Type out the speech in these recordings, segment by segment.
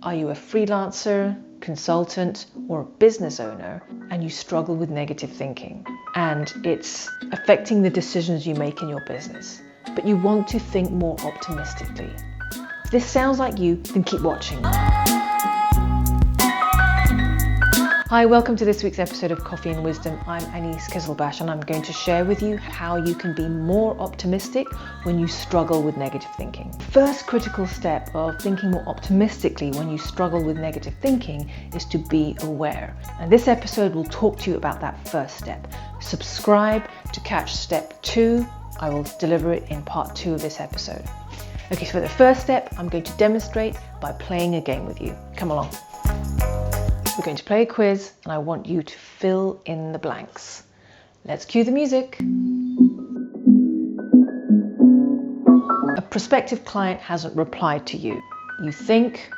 Are you a freelancer, consultant, or a business owner and you struggle with negative thinking and it's affecting the decisions you make in your business, but you want to think more optimistically? If this sounds like you, then keep watching. Hi, welcome to this week's episode of Coffee and Wisdom. I'm Anise Kizilbash and I'm going to share with you how you can be more optimistic when you struggle with negative thinking. First critical step of thinking more optimistically when you struggle with negative thinking is to be aware. And this episode will talk to you about that first step. Subscribe to catch step 2. I will deliver it in part 2 of this episode. Okay, so for the first step, I'm going to demonstrate by playing a game with you. Come along. We're going to play a quiz and I want you to fill in the blanks. Let's cue the music. A prospective client hasn't replied to you. You think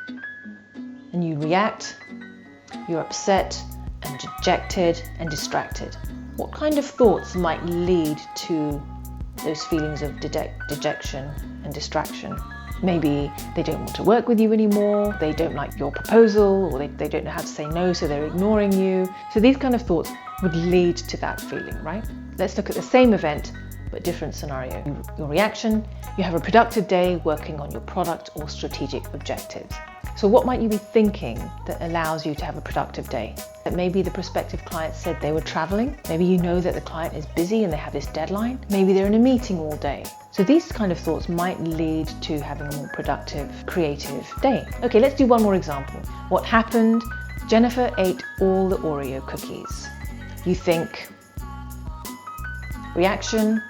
and you react. You're upset and dejected and distracted. What kind of thoughts might lead to those feelings of dejection and distraction? Maybe they don't want to work with you anymore, they don't like your proposal, or they don't know how to say no, so they're ignoring you. So these kind of thoughts would lead to that feeling, right? Let's look at the same event, but different scenario. Your reaction: you have a productive day working on your product or strategic objectives. So what might you be thinking that allows you to have a productive day? That maybe the prospective client said they were traveling. Maybe you know that the client is busy and they have this deadline. Maybe they're in a meeting all day. So these kind of thoughts might lead to having a more productive, creative day. Okay, let's do one more example. What happened? Jennifer ate all the Oreo cookies. You think. Reaction.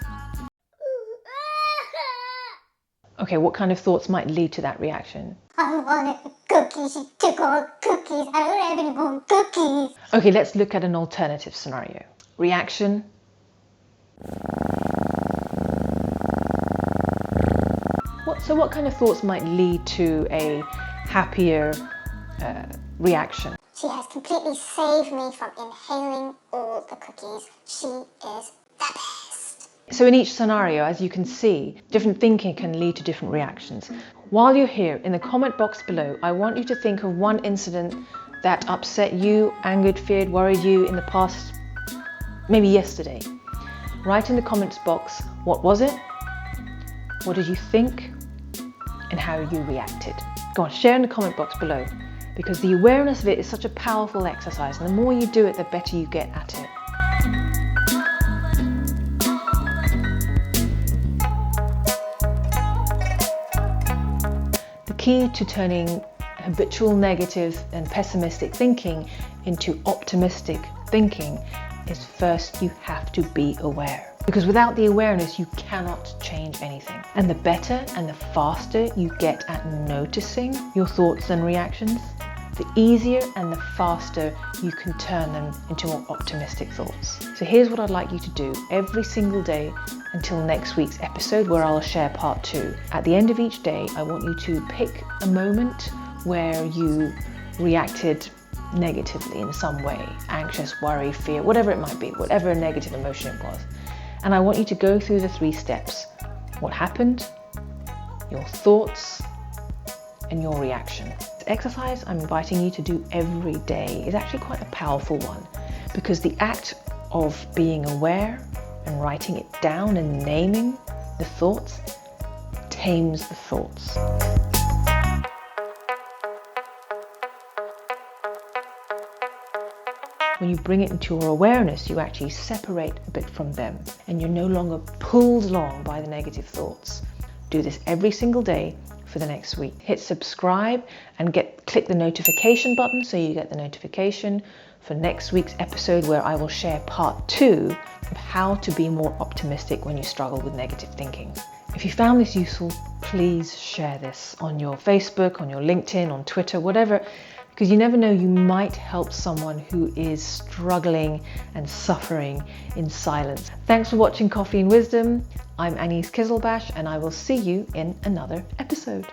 Okay, what kind of thoughts might lead to that reaction? I wanted cookies. She took all the cookies. I don't have any more cookies. Okay, let's look at an alternative scenario. Reaction. What kind of thoughts might lead to a happier reaction? She has completely saved me from inhaling all the cookies. She is the best. So in each scenario, as you can see, different thinking can lead to different reactions. While you're here, in the comment box below, I want you to think of one incident that upset you, angered, feared, worried you in the past, maybe yesterday. Write in the comments box, what was it? What did you think? And how you reacted. Go on, share in the comment box below, because the awareness of it is such a powerful exercise, and the more you do it, the better you get at it. The key to turning habitual negative and pessimistic thinking into optimistic thinking is first you have to be aware. Because without the awareness, you cannot change anything. And the better and the faster you get at noticing your thoughts and reactions, the easier and the faster you can turn them into more optimistic thoughts. So here's what I'd like you to do every single day until next week's episode, where I'll share part 2. At the end of each day, I want you to pick a moment where you reacted negatively in some way, anxious, worry, fear, whatever it might be, whatever negative emotion it was. And I want you to go through the 3 steps. What happened, your thoughts, and your reaction. This exercise I'm inviting you to do every day is actually quite a powerful one, because the act of being aware and writing it down and naming the thoughts tames the thoughts. When you bring it into your awareness, you actually separate a bit from them and you're no longer pulled along by the negative thoughts. Do this every single day for the next week. Hit subscribe and click the notification button so you get the notification for next week's episode, where I will share part 2 of how to be more optimistic when you struggle with negative thinking. If you found this useful, please share this on your Facebook, on your LinkedIn, on Twitter, whatever. Because you never know, you might help someone who is struggling and suffering in silence. Thanks for watching Coffee and Wisdom. I'm Anise Kizilbash and I will see you in another episode.